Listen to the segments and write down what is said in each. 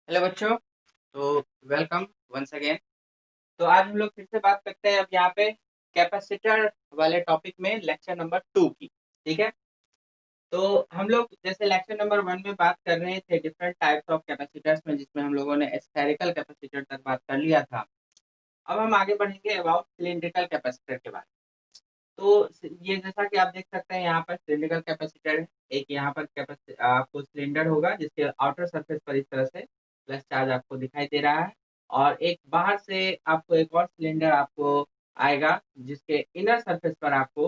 Hello बच्चों। तो welcome once again. तो आज हम लोग फिर से बात करते हैं अब यहाँ पे कैपेसिटर वाले टॉपिक में लेक्चर नंबर 2 की। ठीक है। तो हम लोग जैसे लेक्चर नंबर 1 में बात कर रहे थे डिफरेंट टाइप्स ऑफ कैपेसिटर्स में, जिसमें हम लोगों ने स्फेरिकल कैपेसिटर तक बात कर लिया था। अब हम आगे बढ़ेंगे अबाउट सिलिंड्रिकल कैपेसिटर के बारे में। तो ये जैसा कि आप देख सकते हैं यहाँ पर सिलिंड्रिकल कैपेसिटर है। एक यहाँ पर आपको सिलेंडर होगा जिसके आउटर सरफेस पर इस तरह से प्लस चार्ज आपको दिखाई दे रहा है, और एक बाहर से आपको एक और सिलेंडर आपको आएगा जिसके इनर सरफेस पर आपको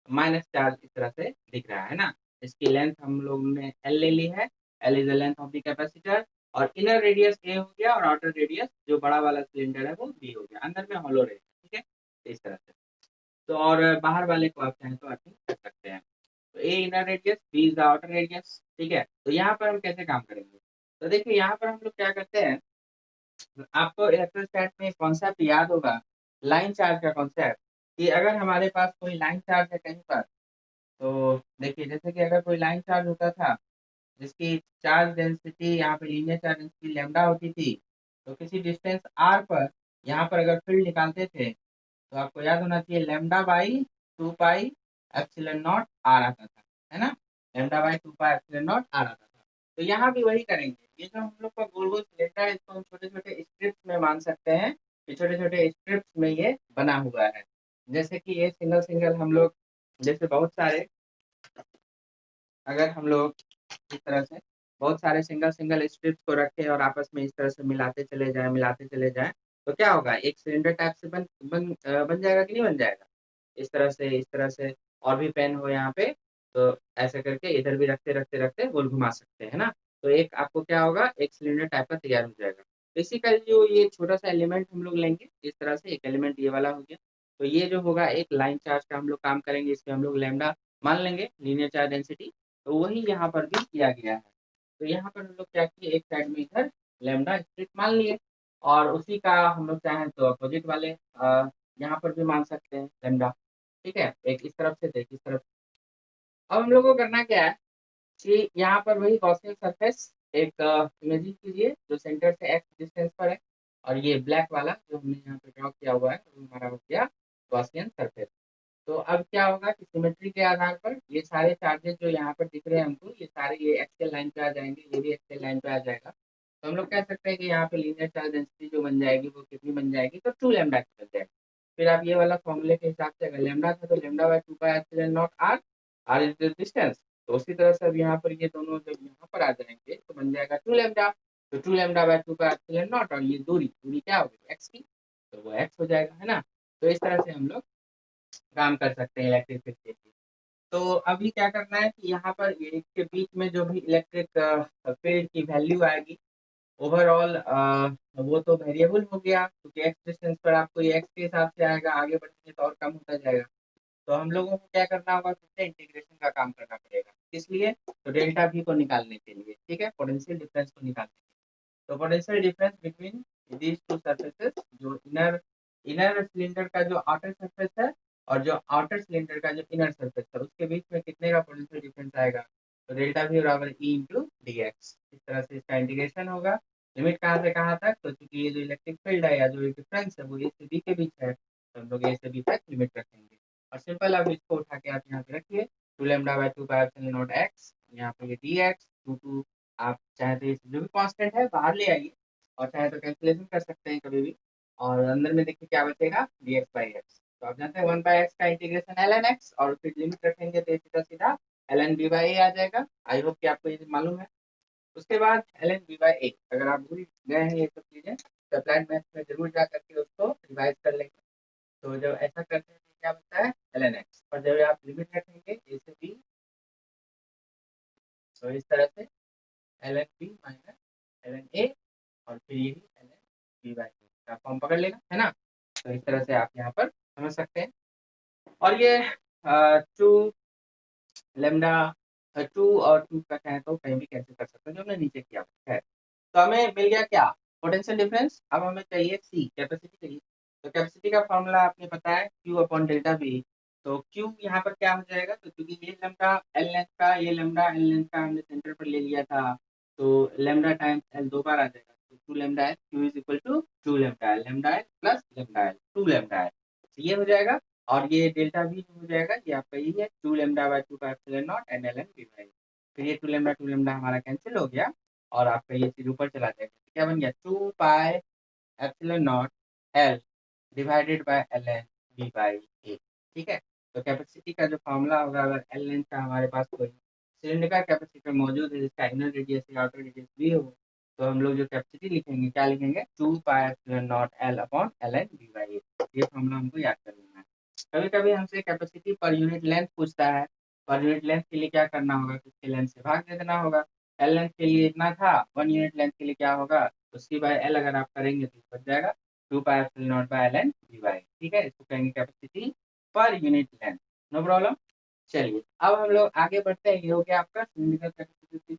माइनस चार्ज इस तरह से दिख रहा है ना। इसकी लेंथ हम लोग ने एल ले ली है। L is the length of the capacitor, और इनर रेडियस ए हो गया और आउटर रेडियस जो बड़ा वाला सिलेंडर है वो बी हो गया, अंदर में हॉलो रहेगा। ठीक है, तो इस तरह से। तो और बाहर वाले को आप चाहें तो अर्थिंग कर सकते हैं। तो A inner radius, B is the outer radius. ठीक है, तो यहाँ पर हम कैसे काम करेंगे? तो देखिए यहाँ पर हम लोग क्या करते हैं, आपको इलेक्ट्रोस्टैट में कॉन्सेप्ट याद होगा, लाइन चार्ज का कॉन्सेप्ट। कि अगर हमारे पास कोई लाइन चार्ज है कहीं पर, तो देखिए जैसे कि अगर कोई लाइन चार्ज होता था जिसकी चार्ज डेंसिटी यहाँ पे लीनियर चार्ज डेंसिटी लैम्डा होती थी, तो किसी डिस्टेंस आर पर यहाँ पर अगर फील्ड निकालते थे तो आपको याद होना चाहिए lambda by 2 pi epsilon naught R आता था, है ना। Lambda by 2 pi epsilon naught R आता था। तो यहाँ भी वही करेंगे। ये जो हम लोग का गोल गोल सिलेंडर है इसको हम छोटे छोटे स्ट्रिप्स में मान सकते हैं कि छोटे छोटे स्ट्रिप्स में ये बना हुआ है। जैसे कि ये सिंगल सिंगल हम लोग, जैसे बहुत सारे, अगर हम लोग इस तरह से बहुत सारे सिंगल सिंगल स्ट्रिप्स को रखें और आपस में इस तरह से मिलाते चले जाएं, तो क्या होगा, एक सिलेंडर टाइप से बन जाएगा कि नहीं बन जाएगा। इस तरह से। और भी पेन हो यहाँ पे, तो ऐसे करके इधर भी रखते रखते रखते गोल घुमा सकते हैं ना। तो एक आपको क्या होगा, एक सिलेंडर टाइप का तैयार हो जाएगा। बेसिकली जो ये छोटा सा एलिमेंट हम लोग लेंगे इस तरह से, एक एलिमेंट ये वाला हो गया। तो ये जो होगा एक लाइन चार्ज का हम लोग काम करेंगे, इसमें हम लोग लैम्डा मान लेंगे, लीनियर चार्ज डेंसिटी। तो वही यहाँ पर भी किया गया है। तो यहाँ पर हम लोग क्या किए, एक साइड में इधर लैम्डा स्ट्रिप मान लिए, और उसी का हम लोग चाहें तो अपोजिट वाले यहाँ पर भी मान सकते हैं लैम्डा। ठीक है, एक इस तरफ से तो एक इस तरफ। अब हम लोग को करना क्या है कि यहाँ पर वही गॉसियन सरफेस एक इमेजिन कीजिए जो सेंटर से एक्स डिस्टेंस पर है, और ये ब्लैक वाला जो हमने यहाँ पे ड्रॉ किया हुआ है वो हमारा हो गया गॉसियन सरफेस। तो अब क्या होगा कि सिमेट्री के आधार पर ये सारे चार्जेस जो यहाँ पर दिख रहे हैं हमको, ये सारे ये एक्सेल लाइन पे आ जाएंगे, ये भी एक्सेल लाइन पे आ जाएगा। तो हम लोग कह सकते हैं कि यहाँ पे लीनियर चार्ज डेंसिटी जो बन जाएगी वो कितनी बन जाएगी, तो 2 लैम्डा की बन जाएगी। फिर आप ये वाला फॉर्मूले के हिसाब से, अगर लैम्डा था तो lambda by 2 pi epsilon naught R, R is the distance. तो उसी तरह से अब यहाँ पर ये दोनों जब यहाँ पर आ जाएंगे तो बन जाएगा 2 लैम्डा। तो 2 lambda by 2 pi epsilon naught, और ये दूरी दूरी क्या होगी, एक्स की, तो वो एक्स हो जाएगा, है ना। तो इस तरह से हम लोग काम कर सकते हैं इलेक्ट्रिक फील्ड के लिए। तो अभी क्या करना है कि यहाँ पर ये इसके बीच में जो भी इलेक्ट्रिक फील्ड की वैल्यू आएगी ओवरऑल, वो तो वेरिएबल हो गया क्योंकि एक्स डिस्टेंस पर आपको ये एक्स के हिसाब से आएगा, आगे बढ़ेंगे तो और कम होता जाएगा। तो हम लोगों को क्या करना होगा, फिर से इंटीग्रेशन का काम करना पड़ेगा। इसलिए तो डेल्टा भी को निकालने के लिए, ठीक है, पोटेंशियल डिफरेंस को निकालने के लिए। तो potential difference between these two surfaces, जो इनर इनर सिलेंडर का जो आउटर सरफेस है और जो आउटर सिलेंडर का जो इनर सरफेस है, उसके बीच में कितने का पोटेंशियल डिफरेंस आएगा, तो डेल्टा भी बराबर ई इंटू डी एक्स। इस तरह से इसका इंटीग्रेशन होगा। लिमिट कहाँ से कहाँ तक, तो चूंकि ये जो इलेक्ट्रिक फील्ड है या जो डिफरेंस है वो ए से बी के बीच है, तो हम लोग ए से बी तक लिमिट रखेंगे। और सिंपल अब इसको उठा के आप यहाँ पे रखिए, 2 lambda by 2 pi epsilon not x, यहाँ पे ये डी एक्स टू टू, आप चाहे तो इस जो भी कांस्टेंट है बाहर ले आइए, और चाहे तो कैंसिलेशन कर सकते हैं कभी भी। और अंदर में देखिए क्या बचेगा, डी एक्स बाई एक्स। तो आप जानते हैं 1/x का इंटीग्रेशन एल एन एक्स, और फिर लिमिट रखेंगे तो ये सीधा सीधा एल एन बी बाई ए आ जाएगा। आई होप कि आपको ये मालूम है। उसके बाद एल एन बी बाई ए, अगर आप भूल गए हैं ये सब चीजें तो अप्लाइड मैथ्स में जरूर जा करके उसको रिवाइज कर लेंगे। तो जब ऐसा करते हैं तो क्या बनता है, एल एन एक्स, और जब आप लिमिट रखेंगे ए से बी, तो इस तरह से L N B minus L N A, और फिर यही L N B by A का फॉर्म पकड़ लेगा, है ना। तो इस तरह से आप यहाँ पर समझ सकते हैं। और ये टू लेमडा, टू और टू का चाहे तो कहीं भी कैंसिल कर सकते हैं, जो हमने नीचे किया है। तो हमें मिल गया क्या, पोटेंशियल डिफरेंस। अब हमें चाहिए सी, कैपेसिटी चाहिए। तो कैपेसिटी का फॉर्मूला आपने पता है, क्यू अपॉन डेल्टा वी। तो क्यू यहाँ पर क्या हो जाएगा, तो क्योंकि ये लेमडा एल लेंथ का, ये लेमडा एल लेंथ का हमने सेंटर पर ले लिया था, तो लेमडा टाइम्स एल 2 बार आ जाएगा। Two lambda L, Q is equal to two lambda L plus lambda L, two lambda L, ये हो जाएगा। और ये डेल्टा वी हो जाएगा, ये आपका ये है two lambda by two pi epsilon naught N L N V by. फिर ये टू लेमडा हमारा कैंसिल हो गया और आपका ये चीज ऊपर चला जाएगा, क्या बन गया two pi epsilon naught L divided by L N V by A. ठीक है, तो कैपेसिटी का जो फॉर्मूला होगा, अगर एल लेंथ का हमारे पास कोई सिलेंडर का कैपेसिटर मौजूद है जिसका इनर रेडियस या आउटर रेडियस भी हो, तो हम लोग जो कैपेसिटी लिखेंगे क्या लिखेंगे, two pi epsilon naught L upon L N V by A. ये फॉर्मूला हमको याद कर लेना है। कभी कभी हमसे कैपेसिटी पर यूनिट लेंथ पूछता है, पर यूनिट लेंथ के लिए क्या करना होगा, किसके लेंथ से भाग दे देना होगा। एल लेंथ के लिए इतना था, वन यूनिट लेंथ के लिए क्या होगा, तो सी बाय एल अगर आप करेंगे तो बच जाएगा two pi epsilon naught by L N V by. ठीक है, इसको कहेंगे capacity per unit length, no problem. चलिए अब हम लोग आगे बढ़ते हैं, ये हो गया आपका सिलिंड्रिकल कैपेसिटी।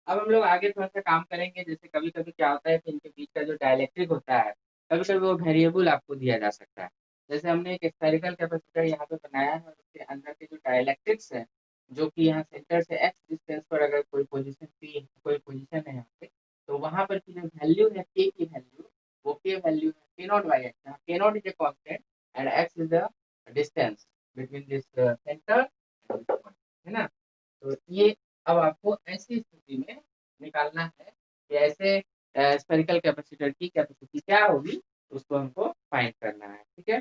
अब हम लोग आगे थोड़ा सा काम करेंगे, जैसे कभी कभी क्या होता है कि इनके बीच का जो डाइलेक्ट्रिक होता है, कभी कभी वो वेरिएबल आपको दिया जा सकता है। जैसे हमने एक स्फेरिकल कैपेसिटर यहाँ पे बनाया है और उसके अंदर के जो डाइलेक्ट्रिक्स है, जो कि यहाँ सेंटर से एक्स डिस्टेंस पर अगर कोई पोजीशन पी, कोई पोजीशन है यहाँ पे, तो वहां पर की जो वैल्यू है के की वैल्यू, वो के वैल्यू है के नॉट बाई एक्स, जहाँ के not is a constant and x is the distance between this centre, है ना। तो ये अब आपको ऐसी स्थिति में निकालना है कि ऐसे स्फेरिकल कैपेसिटर की कैपेसिटी क्या होगी, उसको हमको फाइंड करना है। ठीक है,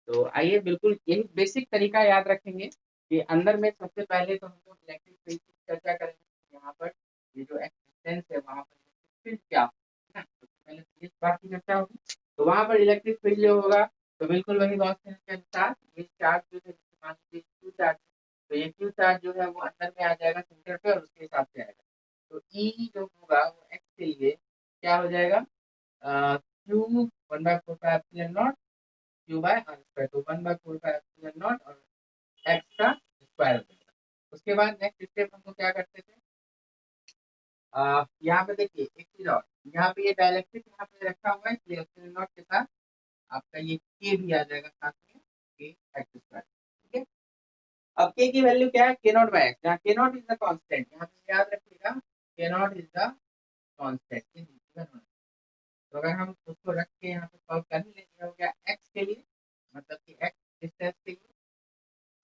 तो आइए बिल्कुल यही बेसिक तरीका याद रखेंगे कि अंदर में सबसे पहले तो हम लोग इलेक्ट्रिक फील्ड की चर्चा करेंगे। यहाँ पर ये जो एक्सिस्टेंस है वहाँ पर इलेक्ट्रिक फील्ड क्या होगा, है ना, सबसे पहले इस बात की चर्चा होगी। तो वहाँ पर इलेक्ट्रिक फील्ड जो होगा, तो बिल्कुल वही गॉस के अनुसार ये चार्ज जो है, मान लीजिए क्यू चार्ज, तो ये क्यू चार्ज जो है वो अंदर में आ जाएगा सेंटर पे और उसके हिसाब से आएगा। तो ई जो होगा वो एक्स के लिए क्या हो जाएगा, Q one by four pi epsilon naught Q by R square, तो one by four pi epsilon naught और एक्स का स्क्वायर हो जाएगा। उसके बाद नेक्स्ट स्टेप हमको क्या करते थे, यहाँ पे देखिए एक चीज और, यहाँ पे ये डायलेक्ट्रिक यहाँ पे रखा हुआ है, ये एप्सिलॉन नॉट के साथ आपका ये के भी आ जाएगा साथ में, के एक्स स्क्वायर। ठीक है, अब के की वैल्यू क्या है, के नॉट बाय एक्स, जहाँ के नॉट इज द कांस्टेंट, यहाँ पे याद रखिएगा के नॉट इज द कांस्टेंट। तो अगर हम उसको रख के यहाँ पे सॉल्व कर ही लेंगे, हो गया एक्स के लिए, मतलब कि एक्स डिस्टेंस के लिए,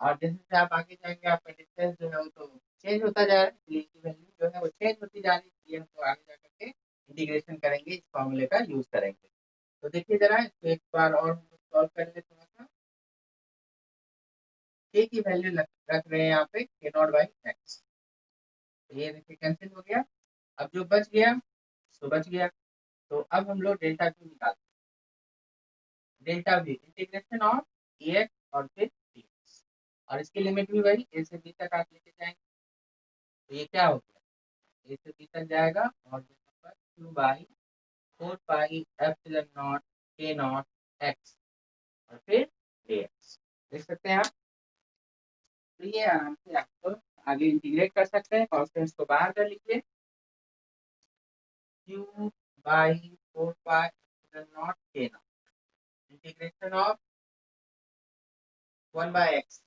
और जैसे जैसे आप आगे जाएंगे आपका डिस्टेंस जो है वो तो चेंज होता जा रहा है, इसलिए इसकी वैल्यू जो है वो चेंज होती जा रही है, इसलिए हम तो आगे जा करके इंटीग्रेशन करेंगे, इस फॉर्मूले का यूज करेंगे। तो देखिए जरा इसको एक बार और हम सॉल्व कर ले थोड़ा सा। के की वैल्यू रख रहे हैं यहाँ पे के नॉट बाई एक्स, तो ये देखिए कैंसिल हो गया। अब जो बच गया सो बच गया, तो अब हम लोग डेल्टा क्यू निकालते हैं। Delta we integration of A x और फिर डी एक्स, और इसकी लिमिट भी वही ए से बी तक आप लेके जाएंगे, तो ये क्या हो गया, ए से बी तक जाएगा और यहाँ पर Q by four pi epsilon naught K not x और फिर डी एक्स, देख सकते हैं आप। तो ये आराम से आपको आगे इंटीग्रेट कर सकते हैं, कॉन्स्टेंट्स को बाहर कर लीजिए, Q by four pi epsilon naught K naught integration of one by x,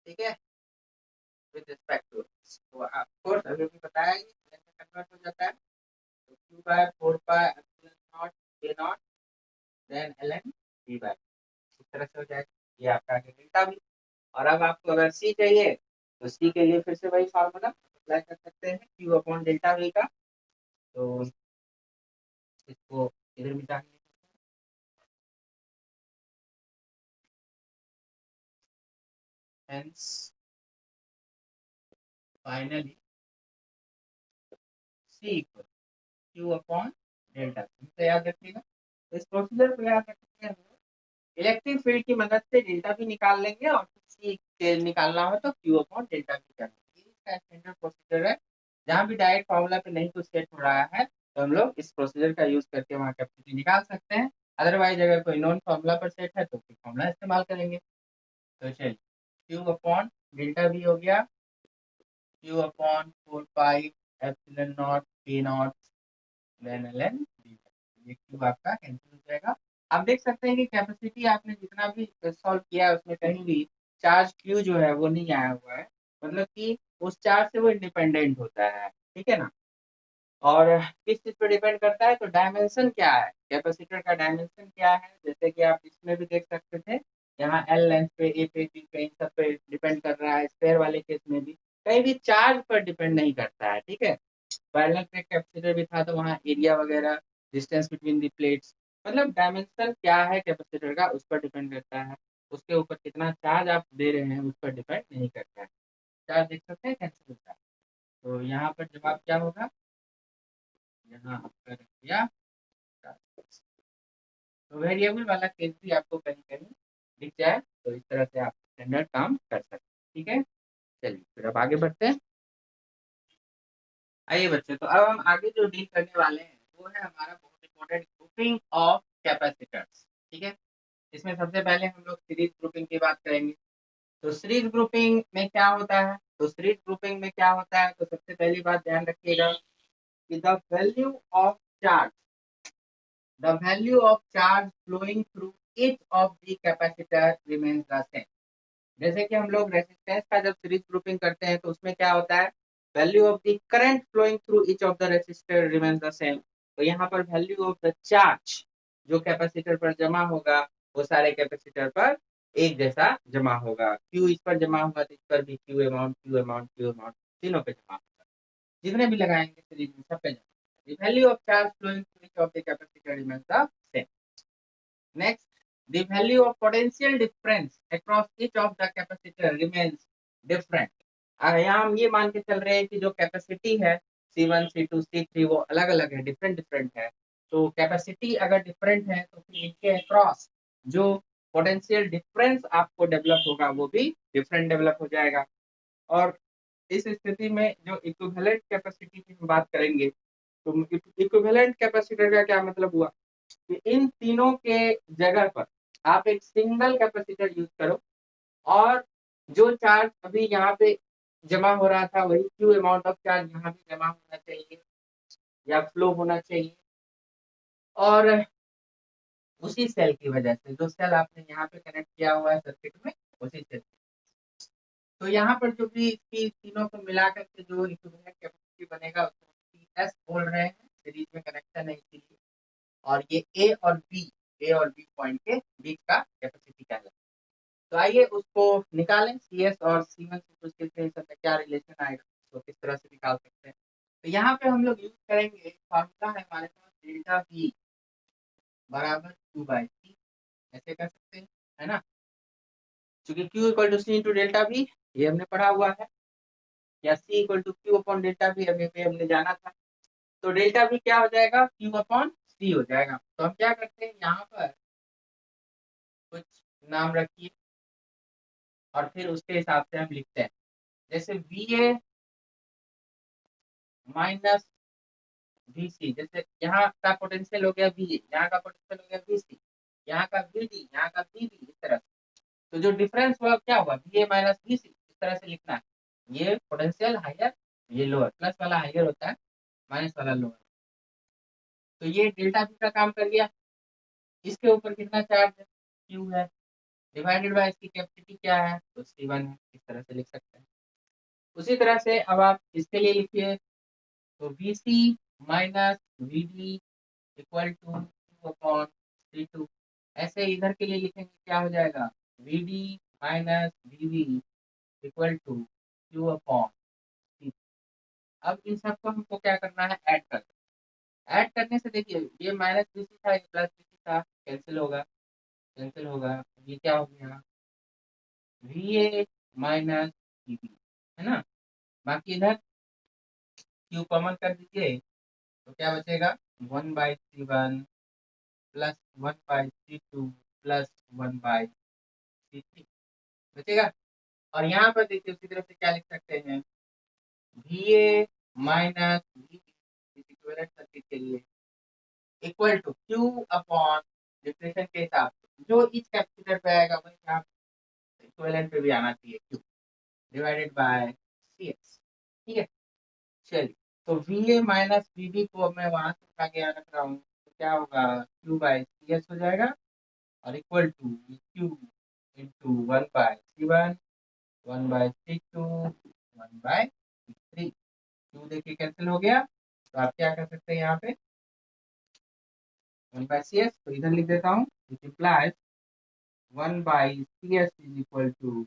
ठीक है, विद रिस्पेक्ट टू एक्स, तो ऑफ कोर्स अभी भी बताया ही कैसे कन्वर्ट हो जाता है, तो Q by four pi epsilon naught K naught then L N D by, इस तरह से हो जाएगा। ये आपका आगे डेल्टा भी, और अब आपको अगर सी चाहिए तो सी के लिए फिर से वही फार्मूला अप्लाई कर सकते हैं, क्यू अपॉन डेल्टा वी का। तो इसको इधर मिटा के हेंस फाइनली सी इक्वल क्यू अपॉन डेल्टा, तो याद रखिएगा, इस प्रोसीजर को याद रखिएगा। इलेक्ट्रिक फील्ड की मदद से डेल्टा भी निकाल लेंगे और सी के निकालना हो तो क्यू अपॉन डेल्टा भी करना, इसका स्टैंडर्ड प्रोसीजर है। जहाँ भी डायरेक्ट फॉर्मूला पे नहीं कुछ सेट हो रहा है तो हम लोग इस प्रोसीजर का यूज करके वहाँ कैपेसिटी निकाल सकते हैं, अदरवाइज अगर कोई नॉन फॉर्मूला पर सेट है तो फिर फॉर्मूला इस्तेमाल करेंगे। तो चलिए क्यू अपॉन डेल्टा भी हो गया, Q upon four pi epsilon naught K naught then ln dy, ये क्यूब आपका कैंसिल हो जाएगा। आप देख सकते हैं कि कैपेसिटी आपने जितना भी सॉल्व किया है उसमें कहीं भी चार्ज क्यू जो है वो नहीं आया हुआ है, मतलब कि उस चार्ज से वो इंडिपेंडेंट होता है, ठीक है ना। और किस चीज पर डिपेंड करता है, तो डायमेंशन क्या है, कैपेसिटर का डायमेंशन क्या है, जैसे कि आप इसमें भी देख सकते थे, यहाँ एल लेंथ पे, ए पे, बी पे, इन सब पे डिपेंड कर रहा है। स्पेयर वाले केस में भी कहीं भी चार्ज पर डिपेंड नहीं करता है, ठीक है। पैरेलल प्लेट कैपेसिटर भी था तो वहाँ एरिया वगैरह, डिस्टेंस बिटवीन द प्लेट्स, मतलब डायमेंशन क्या है कैपेसिटर का उस पर डिपेंड करता है। उसके ऊपर कितना चार्ज आप दे रहे हैं उस पर डिपेंड नहीं करता है। चार्ज देख सकते हैं कैंसिल होता है। तो यहाँ पर जवाब क्या होगा, यहाँ आपका रख दिया चार्ज। तो वेरिएबल वाला केस भी आपको कहीं कहीं दिख जाए तो इस तरह से आप स्टैंडर्ड काम कर सकते हैं, ठीक है। चलिए फिर अब आगे बढ़ते हैं। आइए बच्चे, तो अब हम आगे जो डील करने वाले हैं वो है हमारा बहुत इंपॉर्टेंट ग्रुपिंग ऑफ कैपेसिटर्स, ठीक है। इसमें सबसे पहले हम लोग सीरीज ग्रुपिंग की बात करेंगे। तो सीरीज ग्रुपिंग में क्या होता है, तो सीरीज ग्रुपिंग में क्या होता है, तो सबसे पहली बात ध्यान रखिएगा कि the value of charge, the value of charge flowing through each of the capacitor remains the same. जैसे कि हम लोग रेजिस्टेंस का जब सीरीज ग्रुपिंग करते हैं तो उसमें क्या होता है, value of the current flowing through each of the resistor remains the same. तो यहाँ पर वैल्यू ऑफ द चार्ज जो कैपेसिटर पर जमा होगा वो सारे कैपेसिटर पर एक जैसा जमा होगा। क्यू इस पर जमा होगा तो इस पर भी Q amount, Q amount, Q amount तीनों पे जमा होगा, जितने भी लगाएंगे सीरीज में सब पे जमा। The value of charge flowing through each of the capacitor remains the same. Next, the value of potential difference across each of the capacitor remains different. यहाँ हम ये मान के चल रहे हैं कि जो कैपेसिटी है C1, C2, C3 वो अलग अलग है, डिफरेंट डिफरेंट है। तो कैपेसिटी अगर डिफरेंट है तो फिर इनके अक्रॉस जो पोटेंशियल डिफरेंस आपको डेवलप होगा वो भी डिफरेंट डेवलप हो जाएगा। और इस स्थिति में जो इक्विवेलेंट कैपेसिटी की हम बात करेंगे, तो इक्विवेलेंट कैपेसिटर का क्या मतलब हुआ कि इन तीनों के जगह पर आप एक सिंगल कैपेसिटर यूज करो और जो चार्ज अभी यहाँ पे जमा हो रहा था वही क्यू अमाउंट ऑफ चार्ज यहाँ भी जमा होना चाहिए या फ्लो होना चाहिए। और उसी सेल की वजह से जो सेल आपने यहाँ पे कनेक्ट किया हुआ है सर्किट में, उसी सेल, तो यहाँ पर जो भी इसकी तीनों को मिला करके जो इक्विवेलेंट कैपेसिटी बनेगा उसको CS बोल रहे हैं, सीरीज में कनेक्शन है इसीलिए। और ये ए और बी पॉइंट के बीच का कैपेसिटी कहलाता है। तो आइए उसको निकालें, CS और C1 C2 C3 सब में क्या रिलेशन आएगा, तो किस तरह से निकाल सकते हैं। तो यहाँ पे हम लोग यूज करेंगे, फार्मूला है हमारे पास डेल्टा V बराबर क्यू बाई सी, ऐसे कर सकते हैं, है ना। क्योंकि Q equal to C into delta V ये हमने पढ़ा हुआ है, या C equal to Q upon delta V अभी भी हमने जाना था। तो डेल्टा V क्या हो जाएगा, Q अपॉन C हो जाएगा। तो हम क्या करते हैं, यहाँ पर कुछ नाम रखिए और फिर उसके हिसाब से हम लिखते हैं। जैसे VA माइनस VC, जैसे यहाँ का पोटेंशियल हो गया VA, यहाँ का पोटेंशियल हो गया VC, यहाँ का VD, यहाँ का VB, इस तरह से। तो जो डिफरेंस हुआ क्या हुआ, VA माइनस VC, इस तरह से लिखना है। ये पोटेंशियल हायर, ये लोअर, प्लस वाला हायर होता है, माइनस वाला लोअर। तो ये डेल्टा V का काम कर गया। इसके ऊपर कितना चार्ज है, Q है, डिवाइडेड बाय इसकी कैपेसिटी क्या है, तो C1 है, इस तरह से लिख सकते हैं। उसी तरह से अब आप इसके लिए लिखिए, तो VC minus VD equal to Q upon C2। ऐसे इधर के लिए लिखेंगे क्या हो जाएगा, VD minus VB equal to Q upon C। अब इन सबको हमको क्या करना है, ऐड कर। ऐड करने से देखिए ये माइनस BC था, ये प्लस BC था, कैंसिल होगा, कैंसिल होगा। ये क्या हो गया, VA माइनस VB, है ना। बाकी इधर क्यू कॉमन कर दीजिए तो क्या बचेगा, 1/C1 plus 1/C2 plus 1/C3 बचेगा। और यहाँ पर देखिए उसी तरह से क्या लिख सकते हैं, VA minus VB equivalent circuit के लिए equal to Q upon differential के हिसाब से जो इस कैपेसिटर पे आएगा वही यहाँ इक्विवेलेंट पे भी आना चाहिए, क्यू डिवाइडेड बाय CS, ठीक है। चलिए, तो VA माइनस VB को अब मैं वहां से उठा के यहाँ रख रहा हूँ, तो क्या होगा, Q बाई CS हो जाएगा और equal to Q into 1/C1 1/C2 1/C3। Q देखिए कैंसिल हो गया, तो आप क्या कर सकते हैं यहाँ पे 1/CS, तो इधर लिख देता हूँ, which implies 1/CS is equal to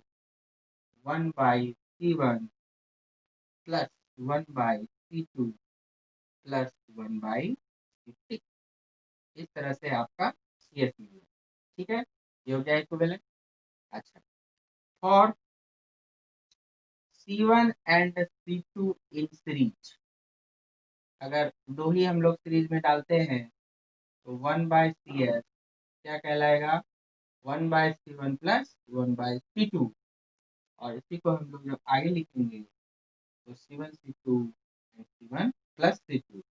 1/C1 plus 1/C2 plus 1/C3। इस तरह से आपका CS मिलेगा। ठीक है, ये हो गया इक्विवेलेंट। अच्छा, for C1 and C2 in series, अगर दो ही हम लोग सीरीज में डालते हैं तो 1/CS क्या कहलाएगा 1/C1 प्लस 1/C2, और इसी को हम लोग जब आगे लिखेंगे तो C1 C2 प्लस C2,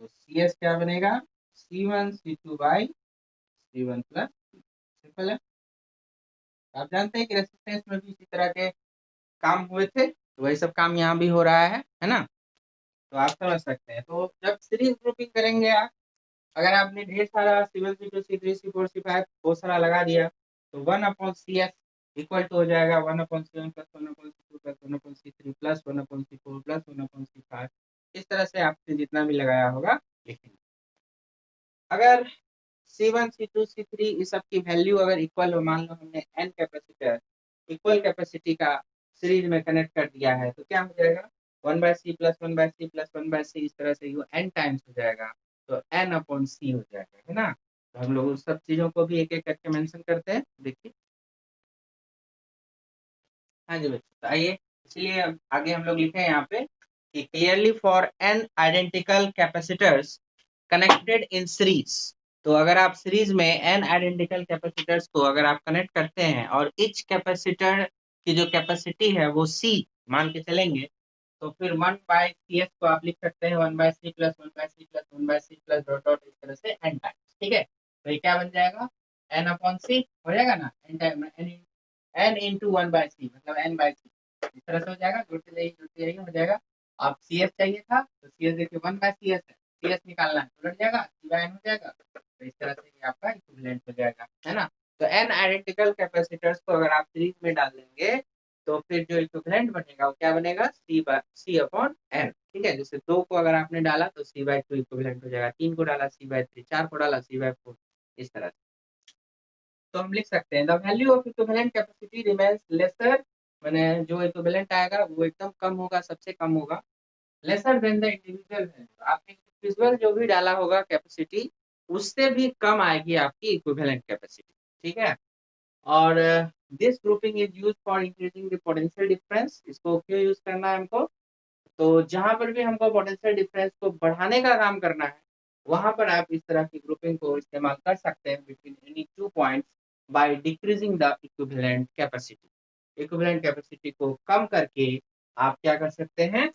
तो CS क्या बनेगा C1 C2/C1 प्लस। सिंपल है। आप जानते हैं कि रेसिस्टेंस में भी इसी तरह के काम हुए थे, तो वही सब काम यहाँ भी हो रहा है ना। तो आप समझ सकते हैं। तो जब सीरीज ग्रुपिंग करेंगे आप, अगर आपने ढेर सारा C1 C2 C3 C4 C5 बहुत सारा लगा दिया, तो 1/CS इक्वल टू हो जाएगा 1/C1 plus 1/C2 plus 1/C3 plus 1/C4 plus 1/C5। इस तरह से आपने जितना भी लगाया होगा लिखेंगे। अगर C1 C2 C3 इस सब की वैल्यू अगर इक्वल हो, मान लो हमने n कैपेसिटर इक्वल कैपेसिटी का सीरीज में कनेक्ट कर दिया है, तो क्या हो जाएगा 1/C plus 1/C plus 1/C, इस तरह से ये n टाइम्स हो जाएगा, तो n/C हो जाएगा, है ना। तो हम लोग उस सब चीजों को भी एक एक करके मेंशन करते हैं, देखिए। हाँ जी बच्चों, तो आइए, इसलिए अब आगे हम लोग लिखे हैं यहाँ पे कि clearly for n identical capacitors connected in series. तो अगर आप सीरीज में n आइडेंटिकल कैपेसिटर्स को अगर आप कनेक्ट करते हैं और ईच कैपेसिटर की जो कैपेसिटी है वो C मान के चलेंगे, तो फिर 1/CS को आप लिख सकते हैं 1/C plus 1/C plus 1/C plus dot dot, इस तरह से n टाइम्स। ठीक है, तो ये क्या बन जाएगा n/C हो जाएगा ना, n time n into 1/C मतलब n/C, इस तरह से हो जाएगा। जुड़ते जाइए हो जाएगा। आप CS चाहिए था तो CS देखिए 1/CS है, CS निकालना है तो लट जाएगा, C/n हो जाएगा। तो इस तरह से ये आपका इक्विवेलेंट हो जाएगा, है ना। तो n आइडेंटिकल कैपेसिटर्स को अगर आप सीरीज में डाल देंगे तो फिर जो इक्विवेलेंट बनेगा वो क्या बनेगा C/n। ठीक है, जैसे 2 को अगर आपने डाला तो C/2 इक्विवेलेंट हो जाएगा, 3 को डाला C/3, 4 को डाला C/4, इस तरह से। तो हम लिख सकते हैं the value of equivalent capacity remains lesser, माने जो इक्विवेलेंट आएगा वो एकदम कम होगा, सबसे कम होगा, lesser than the individual value. आपने इंडिविजुअल जो भी डाला होगा कैपेसिटी, उससे भी कम आएगी आपकी इक्विवेलेंट कैपेसिटी। ठीक है, और this grouping is used for increasing the potential difference. इसको क्यों यूज करना है हमको, तो जहां पर भी हमको पोटेंशियल डिफरेंस को बढ़ाने का काम करना है, वहां पर आप इस तरह की ग्रुपिंग को इस्तेमाल कर सकते हैं between any 2 points by decreasing the equivalent capacity. Equivalent capacity को कम करके आप क्या कर सकते हैं,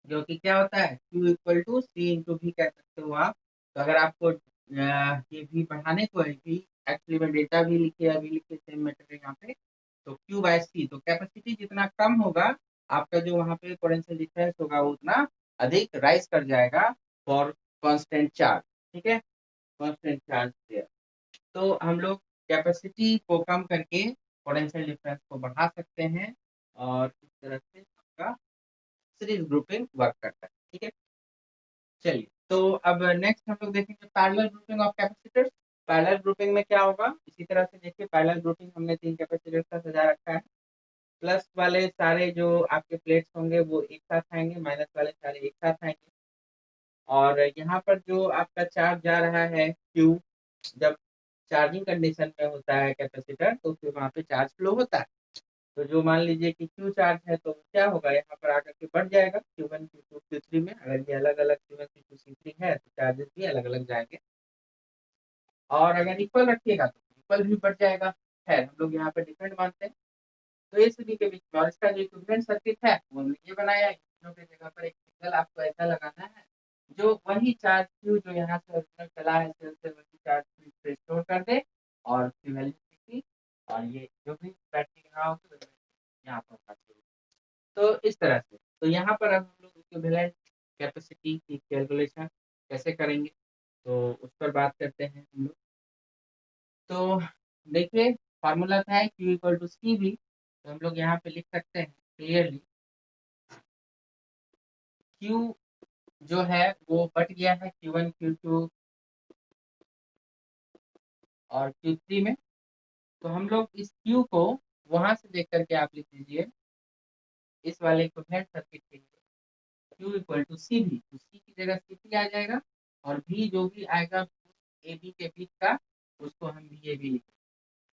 जो कि क्या होता है Q equal to C into भी कह सकते हो आप। तो अगर आपको ये भी बढ़ाने को है कि एक्चुअली में डेटा भी लिखे अभी लिखे सेम मैटर है यहाँ पे, तो Q/C, तो कैपेसिटी जितना कम होगा आपका जो वहाँ पे पोटेंशियल डिफरेंस होगा वो उतना अधिक राइज कर जाएगा फॉर कांस्टेंट चार्ज। ठीक है, कांस्टेंट चार्ज देयर। तो हम लोग कैपेसिटी को कम करके पोटेंशियल डिफरेंस को बढ़ा सकते हैं, और इस तरह से आपका सीरीज ग्रुपिंग वर्क करता है। ठीक है, चलिए, तो अब नेक्स्ट हम लोग देखेंगे parallel grouping of capacitors. Parallel grouping में क्या होगा, इसी तरह से देखिए, पैरेलल ग्रुपिंग हमने 3 कैपेसिटर्स का सजा रखा है। प्लस वाले सारे जो आपके प्लेट्स होंगे वो एक साथ आएंगे, माइनस वाले सारे एक साथ आएंगे, और यहाँ पर जो आपका चार्ज जा रहा है Q, जब चार्जिंग कंडीशन में होता है कैपेसिटर तो फिर वहाँ पे चार्ज फ्लो होता है। तो जो मान लीजिए कि Q चार्ज है तो क्या होगा, यहाँ पर आकर के बढ़ जाएगा Q1 Q2 Q3 में। अगर ये अलग अलग Q1 Q2 C3 है तो चार्जेस भी अलग अलग जाएंगे, और अगर इक्वल रखिएगा तो इक्वल भी बढ़ जाएगा। है, हम लोग यहाँ पे डिफरेंट मानते हैं। तो ये सभी के बीच में, और इसका जो इक्विवेलेंट सर्किट है वो हमने ये बनाया है, इन के जगह पर एक सिग्नल आपको ऐसा लगाना है जो वही चार्ज Q जो यहाँ से ओरिजिनल चला है सेल से, वही चार्ज Q पे स्टोर कर दे, और उसकी वैल्यू की, और ये जो भी बैटरी यहाँ होगी यहाँ पर पास होगी। तो इस तरह से, तो यहाँ पर अब हम लोग इक्विवेलेंट कैपेसिटी की कैलकुलेशन कैसे करेंगे, तो उस पर बात करते हैं हम लोग। तो देखिए, फार्मूला था है Q इक्वल टू सी भी, तो हम लोग यहाँ पे लिख सकते हैं क्लियरली Q जो है वो बट गया है Q1 Q2 और Q3 में। तो हम लोग इस Q को वहां से देख करके आप लिख लीजिए इस वाले इक्विवेलेंट सर्किट के लिए Q इक्वल टू सी भी, तो सी की जगह सी आ जाएगा और भी जो भी आएगा ए बी के बीच का उसको हम भी ए बी लिखेंगे,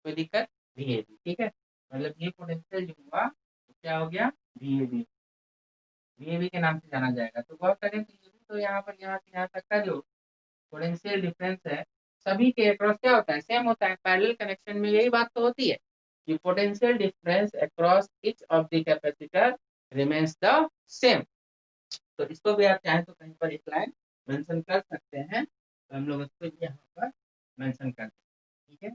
कोई दिक्कत भी ए बी, ठीक है। मतलब ये पोटेंशियल जो हुआ तो क्या हो गया भी ए बी, भी ए बी के नाम से जाना जाएगा। तो गौर करें कि ये भी तो यहाँ पर यहाँ से यहाँ तक का जो पोटेंशियल डिफरेंस है सभी के अक्रॉस क्या होता है, सेम होता है। पैरेलल कनेक्शन में यही बात तो होती है कि potential difference across each of the capacitor remains the same. तो इसको भी आप चाहें तो कहीं पर एक लाइन मेंशन कर सकते हैं, तो हम लोग इसको यहाँ पर मेंशन कर सकते हैं, ठीक है।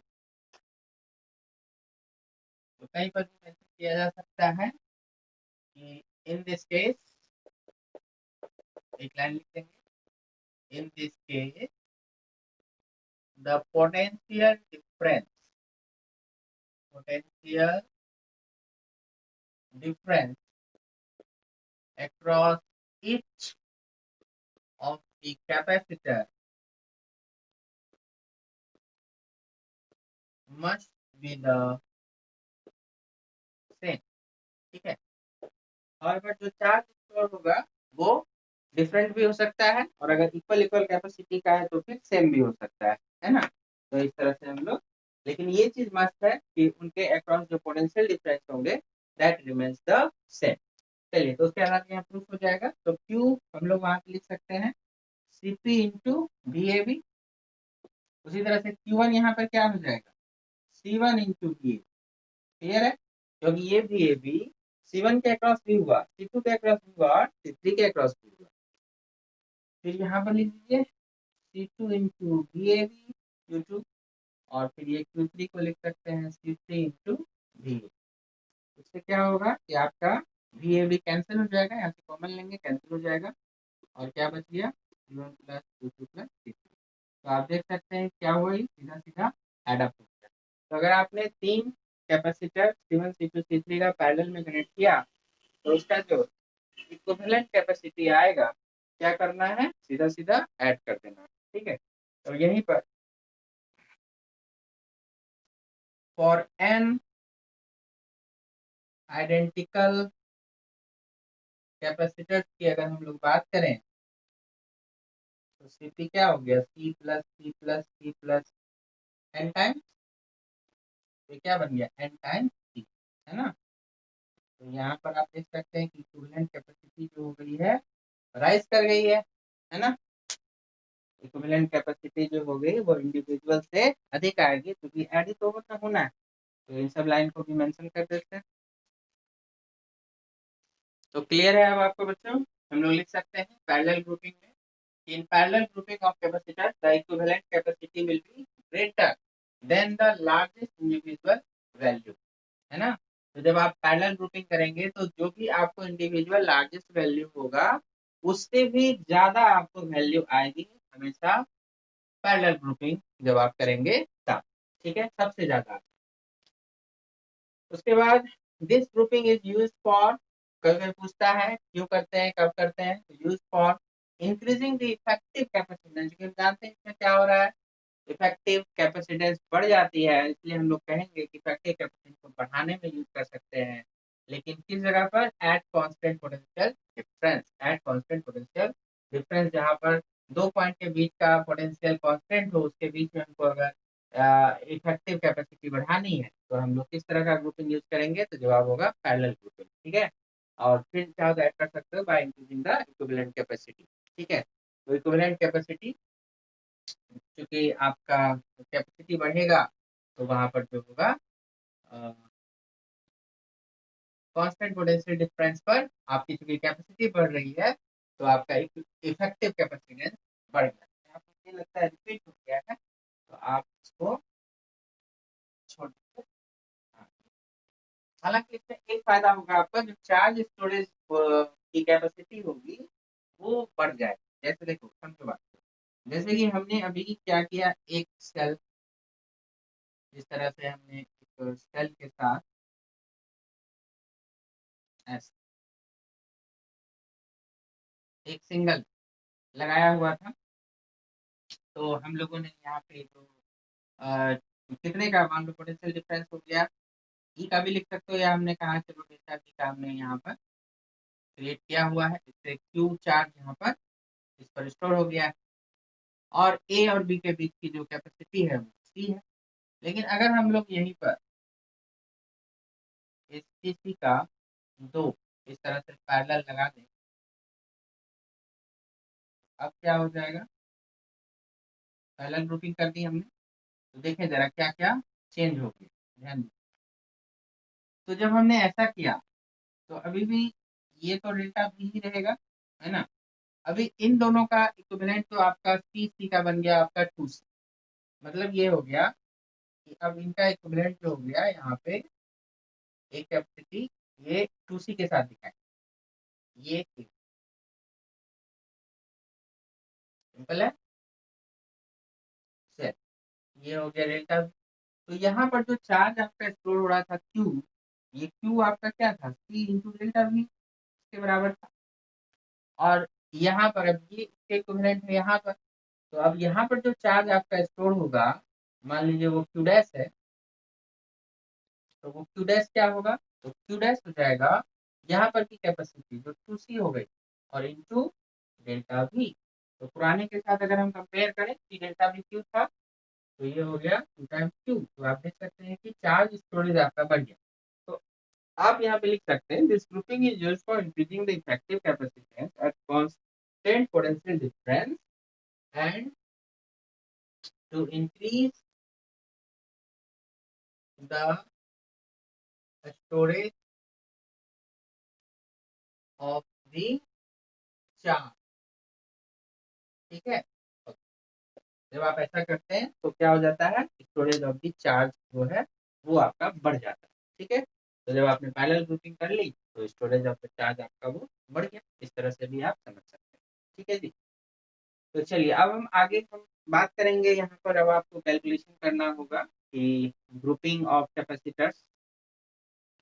तो कहीं पर भी मेंशन किया जा सकता है कि इन दिस केस, एक लाइन लिख देंगे, in this case the potential difference across each of the capacitor must be the same, ठीक है। और बट जो चार्ज स्टोर होगा वो डिफरेंट भी हो सकता है और अगर इक्वल इक्वल कैपेसिटी का है तो फिर सेम भी हो सकता है ना। तो इस तरह से हम लोग, लेकिन ये चीज मस्त है कि उनके अक्रॉस जो पोटेंशियल डिफरेंस होंगे दैट रिमेन्स द सेम। चलिए, तो उसके अलावा यहाँ प्रूफ हो जाएगा, तो Q हम लोग वहां पे लिख सकते हैं CP इंटू VAB। उसी तरह से Q1 यहाँ पर क्या हो जाएगा C1 इंटू बी, क्लियर है, क्योंकि ये भी ए बी C1 के अक्रॉस भी हुआ, C2 के अक्रॉस भी हुआ और C3 के अक्रॉस भी हुआ। फिर यहाँ पर लिख लीजिए C2 into B A B Q2 और फिर ये Q3 को लिख सकते हैं C3 इंटू बी। उससे क्या होगा कि आपका वी ए बी कैंसिल हो जाएगा, यहाँ से कॉमन लेंगे कैंसिल हो जाएगा और क्या बच गया C1 plus Q2 plus C3। तो आप देख सकते हैं क्या हुआ, ये सीधा सीधा एडअप हो गया। तो अगर आपने तीन कैपेसिटर C1 C2 C3 का पैरेलल में कनेक्ट किया तो उसका जो इक्विवेलेंट कैपेसिटी आएगा क्या करना है, सीधा सीधा ऐड कर देना है, ठीक है। तो यहीं पर फॉर एन आइडेंटिकल कैपेसिटर की अगर हम लोग बात करें तो सीपी क्या हो गया C plus C plus C plus N times, ये क्या बन गया एन टाइम्स सी, है ना। तो यहाँ पर आप देख सकते हैं कि इक्विवेलेंट कैपेसिटी जो हो गई है राइज कर गई है ना। इक्विवेलेंट कैपेसिटी जो हो गई वो इंडिविजुअल से अधिक आएगी क्योंकि ऐड ही तो होना है। तो इन सब लाइन को भी मेंशन कर देते हैं। तो क्लियर है अब आपको बच्चों, हम लोग लिख सकते हैं पैरेलल ग्रुपिंग में, in parallel grouping of capacitors the equivalent capacity will be greater than the largest individual value, है ना। तो जब आप पैरेलल ग्रुपिंग करेंगे तो जो भी आपको इंडिविजुअल लार्जेस्ट वैल्यू होगा उससे भी ज्यादा आपको वैल्यू आएगी हमेशा पैरेलल ग्रुपिंग जब आप करेंगे तब, ठीक है, सबसे ज्यादा। उसके बाद this grouping is use for, कभी कभी पूछता है क्यों करते हैं कब करते हैं, use for increasing the effective capacitance, क्योंकि हम जानते हैं इसमें क्या हो रहा है, इफेक्टिव कैपेसिटेंस बढ़ जाती है, इसलिए हम लोग कहेंगे कि इफेक्टिव कैपेसिटेंस को बढ़ाने में यूज कर सकते हैं। लेकिन किस जगह पर, eight constant potential difference, eight constant potential difference, जहां पर दो पॉइंट के बीच का पोटेंशियल कांस्टेंट हो उसके बीच में हमको अगर इफेक्टिव कैपेसिटी बढ़ानी है तो हम लोग किस तरह का ग्रुपिंग यूज करेंगे, तो जवाब होगा पैरेलल ग्रुपिंग, ठीक है। और फिर चाहो तो ऐड कर सकते हो by increasing the equivalent capacity, ठीक है। तो इक्विवेलेंट कैपेसिटी, क्योंकि आपका कैपेसिटी बढ़ेगा तो वहां पर जो होगा कांस्टेंट पोटेंशियल डिफरेंस पर आपकी चूंकि कैपेसिटी बढ़ रही है तो आपका इफेक्टिव कैपेसिटेंस बढ़ गया। यहाँ पर मुझे लगता है रिपीट हो गया है तो आप इसको छोड़ दीजिए। हाँ। हालांकि इसमें एक फायदा होगा आपका, जो चार्ज स्टोरेज की कैपेसिटी होगी वो बढ़ जाएगी। जैसे देखो समझो बात, जैसे कि हमने अभी क्या किया, एक सेल, जिस तरह से हमने एक सेल के साथ ऐसे एक सिंगल लगाया हुआ था। तो हम लोगों ने यहाँ पे तो कितने का मान लो पोटेंशियल डिफरेंस हो गया, ई का भी लिख सकते हो, या हमने कहा चलो डेल्टा वी का हमने यहाँ पर क्रिएट किया हुआ है, इससे क्यू चार्ज यहाँ पर इस पर स्टोर हो गया है, और ए और बी के बीच की जो कैपेसिटी है वो सी है। लेकिन अगर हम लोग यहीं पर इस सी का दो इस तरह से पैरेलल लगा दें, अब क्या हो जाएगा, पैरेलल ग्रुपिंग कर दी हमने, तो देखें जरा क्या क्या चेंज हो गया, ध्यान दीजिए। तो जब हमने ऐसा किया तो अभी भी ये तो डेल्टा भी ही रहेगा, है ना। अभी इन दोनों का इक्विवेलेंट तो आपका सी सी का बन गया आपका 2C। मतलब ये हो गया कि अब इनका इक्विवेलेंट जो हो गया यहाँ पे एक कैपेसिटी ये 2C के साथ दिखाए, ये सिंपल है सर। ये हो गया डेल्टा। तो यहाँ पर जो चार्ज आपका स्टोर हो रहा था क्यू, ये क्यू आपका क्या था, सी इंटू डेल्टा वी के बराबर था। और यहाँ पर अब ये इसके इक्विवेलेंट है यहाँ पर। तो अब यहाँ पर जो चार्ज आपका स्टोर होगा, मान लीजिए वो क्यू डैश है, तो वो क्यू डैश क्या होगा, तो क्यू डैश हो जाएगा यहाँ पर की कैपेसिटी जो 2C हो गई और इंटू डेल्टा वी। तो पुराने के साथ अगर हम कंपेयर करें कि डेल्टा वी क्यू था, तो ये हो गया 2 टाइम्स क्यू। तो आप देख सकते हैं कि चार्ज स्टोरेज आपका बढ़ गया। तो आप यहाँ पे लिख सकते हैं this grouping is used for increasing the effective capacitance at constant potential difference and to increase the storage of the charge. ठीक है, जब आप ऐसा करते हैं तो क्या हो जाता है, स्टोरेज ऑफ द चार्ज जो है वो आपका बढ़ जाता है। ठीक है, तो जब आपने पैरेलल ग्रुपिंग कर ली तो स्टोरेज ऑफ द चार्ज आपका वो बढ़ गया। इस तरह से भी आप समझ सकते हैं। ठीक है जी। तो चलिए अब हम बात करेंगे यहाँ पर। अब आपको कैलकुलेशन करना होगा कि ग्रुपिंग ऑफ कैपेसिटर्स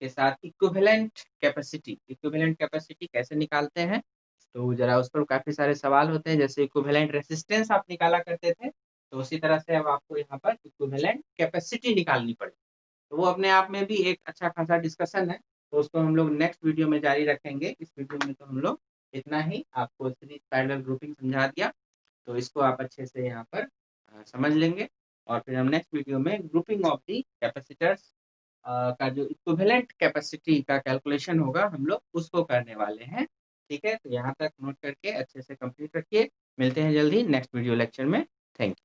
के साथ इक्विवेलेंट कैपेसिटी कैसे निकालते हैं। तो जरा उस पर काफी सारे सवाल होते हैं, जैसे इक्विवेलेंट रेसिस्टेंस आप निकाला करते थे, तो उसी तरह से अब आपको यहाँ पर इक्विवेलेंट कैपेसिटी निकालनी पड़ेगी। तो वो अपने आप में भी एक अच्छा खासा डिस्कशन है, तो उसको हम लोग नेक्स्ट वीडियो में जारी रखेंगे। इस वीडियो में तो हम लोग इतना ही आपको सीरीज पैरेलल ग्रुपिंग समझा दिया, तो इसको आप अच्छे से यहाँ पर समझ लेंगे। और फिर हम नेक्स्ट वीडियो में ग्रुपिंग ऑफ दी कैपेसिटर्स का जो इक्विवेलेंट कैपेसिटी का कैलकुलेशन होगा हम लोग उसको करने वाले हैं। ठीक है, तो यहाँ तक नोट करके अच्छे से कंप्लीट रखिए। मिलते हैं जल्दी नेक्स्ट वीडियो लेक्चर में। Thank you.